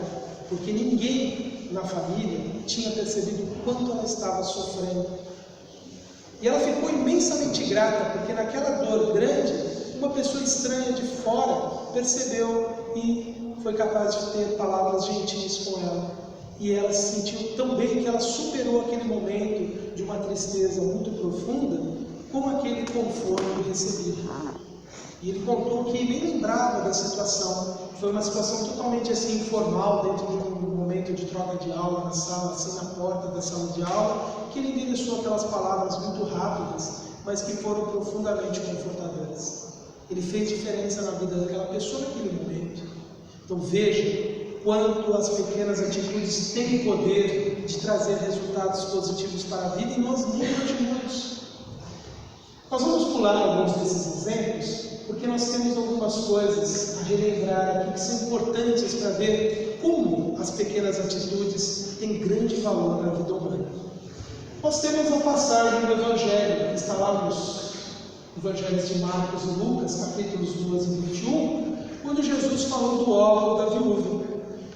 porque ninguém na família tinha percebido o quanto ela estava sofrendo. E ela ficou imensamente grata, porque naquela dor grande, uma pessoa estranha de fora percebeu e foi capaz de ter palavras gentis com ela. E ela se sentiu tão bem que ela superou aquele momento de uma tristeza muito profunda com aquele conforto recebido. E ele contou que nem lembrava da situação. Foi uma situação totalmente assim informal, dentro de um momento de troca de aula na sala, assim na porta da sala de aula, que ele endereçou aquelas palavras muito rápidas, mas que foram profundamente confortadoras. Ele fez diferença na vida daquela pessoa naquele momento. Então veja quanto as pequenas atitudes têm poder de trazer resultados positivos para a vida e nós não imaginamos. Nós vamos pular alguns desses exemplos, porque nós temos algumas coisas a relembrar aqui que são importantes para ver como as pequenas atitudes têm grande valor na vida humana. Nós temos a passagem do Evangelho, que está lá nos Evangelhos de Marcos e Lucas, capítulos 2 e 21, quando Jesus falou do óbolo da viúva.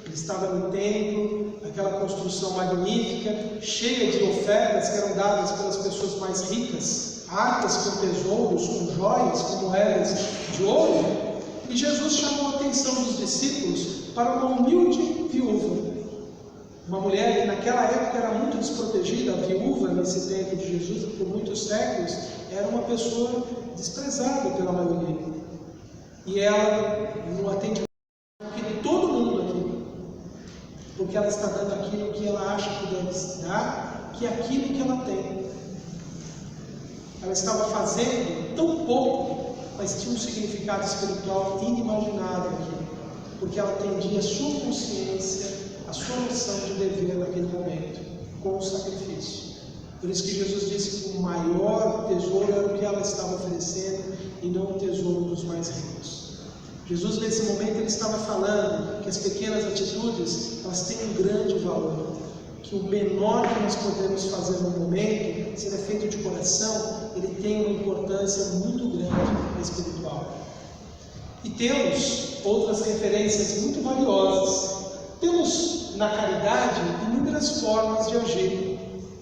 Ele estava no templo, aquela construção magnífica, cheia de ofertas que eram dadas pelas pessoas mais ricas, arcas com tesouros, com joias, com moedas de ouro, e Jesus chamou a atenção dos discípulos para uma humilde viúva. Uma mulher que naquela época era muito desprotegida, a viúva nesse tempo de Jesus, por muitos séculos, era uma pessoa desprezada pela maioria. E ela, no atendimento de todo mundo aqui, porque ela está dando aquilo que ela acha que deve dar, que é aquilo que ela tem. Ela estava fazendo tão pouco, mas tinha um significado espiritual inimaginável aqui, porque ela atendia a sua consciência, a sua noção de dever naquele momento, com o sacrifício. Por isso que Jesus disse que o maior tesouro era o que ela estava oferecendo e não o tesouro dos mais ricos. Jesus, nesse momento, ele estava falando que as pequenas atitudes, elas têm um grande valor, que o menor que nós podemos fazer no momento, se ele é feito de coração, ele tem uma importância muito grande espiritual. E temos outras referências muito valiosas. Temos na caridade inúmeras formas de agir.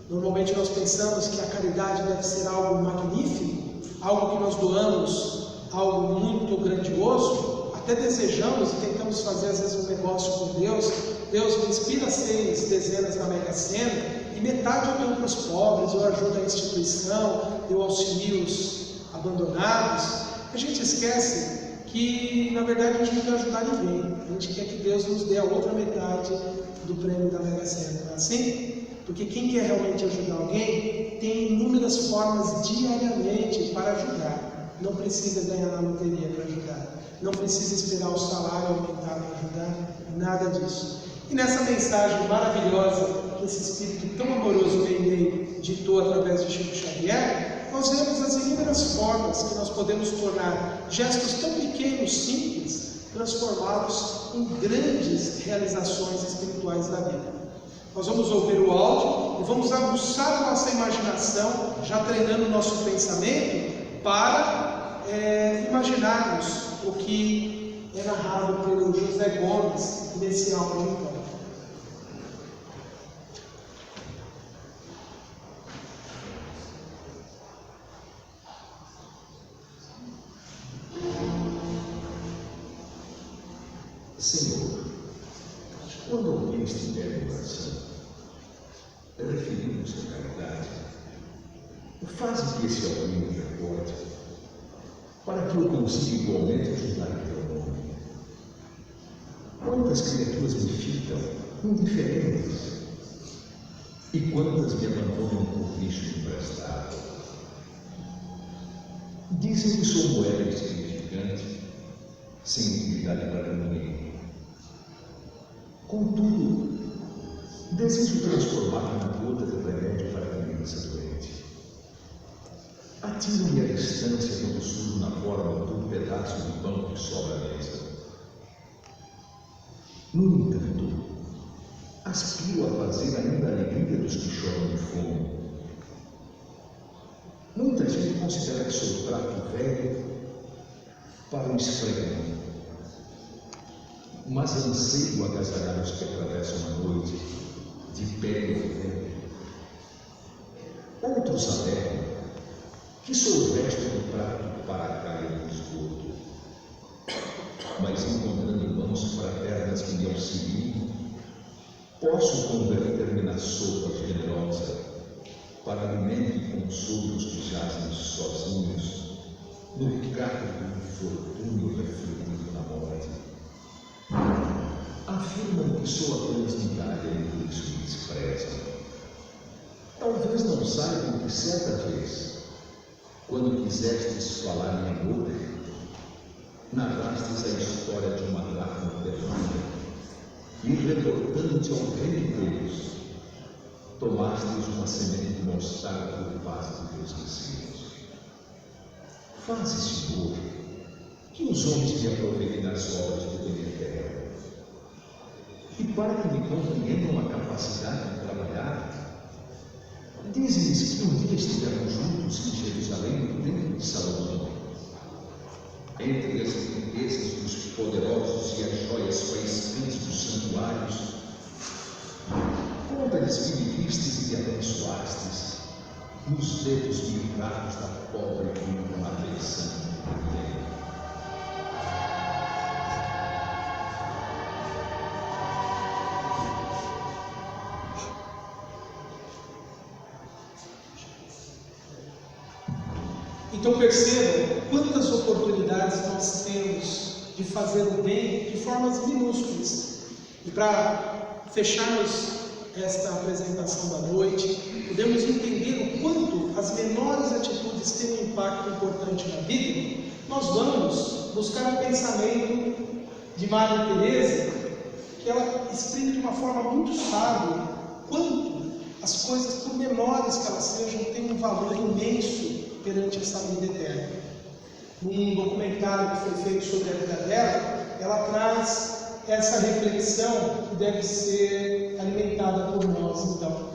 Normalmente nós pensamos que a caridade deve ser algo magnífico, algo que nós doamos, algo muito grandioso, até desejamos e tentamos fazer às vezes um negócio com Deus. Deus me inspira 6 dezenas na Mega Sena e metade eu dou para os pobres, eu ajudo a instituição, eu auxilio os abandonados. A gente esquece que na verdade a gente não quer ajudar ninguém, a gente quer que Deus nos dê a outra metade do prêmio da Mega Sena, não é assim? Porque quem quer realmente ajudar alguém tem inúmeras formas diariamente para ajudar. Não precisa ganhar na loteria para ajudar, não precisa esperar o salário aumentar para ajudar, nada disso. E nessa mensagem maravilhosa que esse Espírito tão amoroso Meilei ditou através de Chico Xavier, nós vemos as inúmeras formas que nós podemos tornar gestos tão pequenos, simples, transformados em grandes realizações espirituais da vida. Nós vamos ouvir o áudio e vamos aguçar a nossa imaginação, já treinando o nosso pensamento, para imaginarmos o que é narrado pelo José Gomes nesse áudio então. Quando alguém estiver em oração, referindo-se à caridade, faze que esse alguém me recorde, para que eu consiga igualmente ajudar em teu nome. Quantas criaturas me ficam indiferentes, e quantas me abandonam por lixo emprestado. Dizem que sou moeda insignificante, sem utilidade para ninguém. Contudo, desejo transformar-me na gota de remédio para a criança doente. Atiro-me à distância quando surjo na forma de um pedaço de pão que sobra à mesa. No entanto, aspiro a fazer ainda a alegria dos que choram de fome. Muita gente considera que sou prato velho para o esfrego, mas anseio agasalhar os que atravessam a noite de pele ao vento. Outros alegam que sou o resto do prato para a caia do esgoto, mas encontrando irmãos fraternas que me auxiliem, posso converter-me na sopa generosa para alimento e consolo dos que jazem sozinhos no carro do infortúnio refletido na morte. Afirmam que sou apenas migalha e por isso me desprezam. Talvez não saibam que certa vez, quando quisestes falar em amor, narrastes a história de uma dracma perdida e, reportando-te ao rei de Deus, tomastes uma semente de mostarda por paz de teus desígnios. Faze, Senhor, que os homens me aproveitem das obras do teu eterno. E para que me compreendam a capacidade de trabalhar, diz-lhes que um dia estivermos juntos em Jerusalém, no templo de Salomão. Entre as riquezas dos poderosos e as joias faiscantes dos santuários, conta-lhes que me vistes e me abençoastes nos dedos mirrados da pobre viúva na afeição que tem. Então percebam quantas oportunidades nós temos de fazer o bem de formas minúsculas. E para fecharmos esta apresentação da noite, podemos entender o quanto as menores atitudes têm um impacto importante na vida. Nós vamos buscar o pensamento de Madre Teresa, que ela explica de uma forma muito sábia quanto as coisas, por menores que elas sejam, têm um valor imenso perante essa vida eterna. Num documentário que foi feito sobre a vida dela, ela traz essa reflexão que deve ser alimentada por nós, então.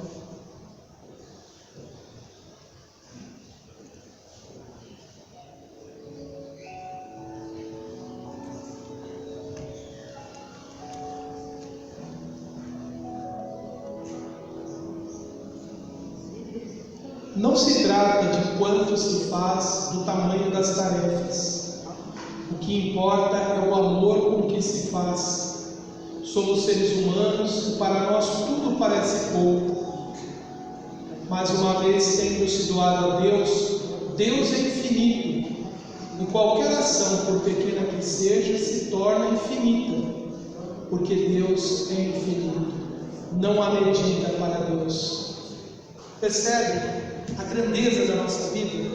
Não se trata de quanto se faz do tamanho das tarefas. O que importa é o amor com que se faz. Somos seres humanos e para nós tudo parece pouco. Mas uma vez tendo se doado a Deus, Deus é infinito. E qualquer ação, por pequena que seja, se torna infinita. Porque Deus é infinito. Não há medida para Deus. Percebe a grandeza da nossa vida?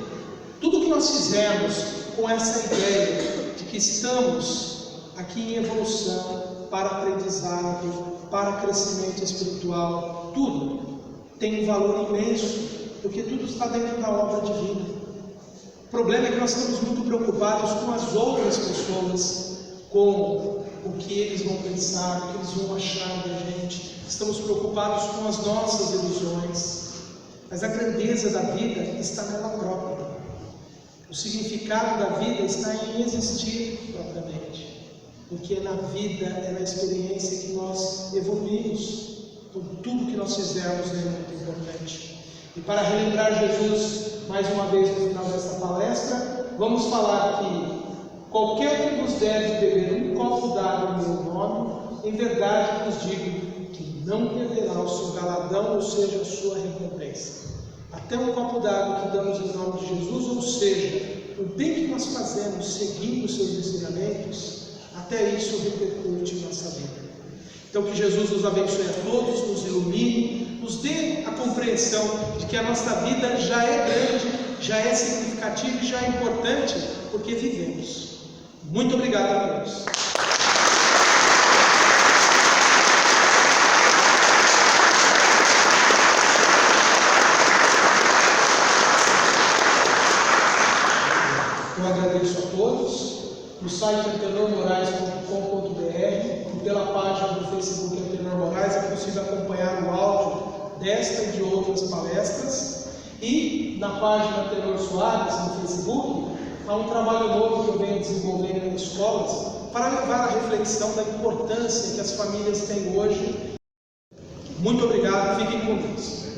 Tudo que nós fizermos com essa ideia de que estamos aqui em evolução, para aprendizado, para crescimento espiritual, tudo tem um valor imenso, porque tudo está dentro da obra divina. O problema é que nós estamos muito preocupados com as outras pessoas, com o que eles vão pensar, o que eles vão achar da gente. Estamos preocupados com as nossas ilusões. Mas a grandeza da vida está nela própria. O significado da vida está em existir propriamente. Porque na vida é na experiência que nós evoluímos. Então, tudo que nós fizermos é muito importante. E para relembrar Jesus, mais uma vez no final desta palestra, vamos falar que qualquer que vos deve beber um copo d'água em meu nome, em verdade vos digo que não perderá o seu galardão, ou seja, a sua recompensa. Até um copo d'água que damos em nome de Jesus, ou seja, o bem que nós fazemos seguindo os seus ensinamentos, até isso repercute em nossa vida. Então que Jesus nos abençoe a todos, nos ilumine, nos dê a compreensão de que a nossa vida já é grande, já é significativa e já é importante, porque vivemos. Muito obrigado a todos. Eu agradeço a todos. No site antenormorais.com.br e pela página do Facebook Antenor Moraes é possível acompanhar o áudio desta e de outras palestras. E na página Antenor Soares, no Facebook, há um trabalho novo que eu venho desenvolvendo nas escolas para levar a reflexão da importância que as famílias têm hoje. Muito obrigado, fiquem com Deus.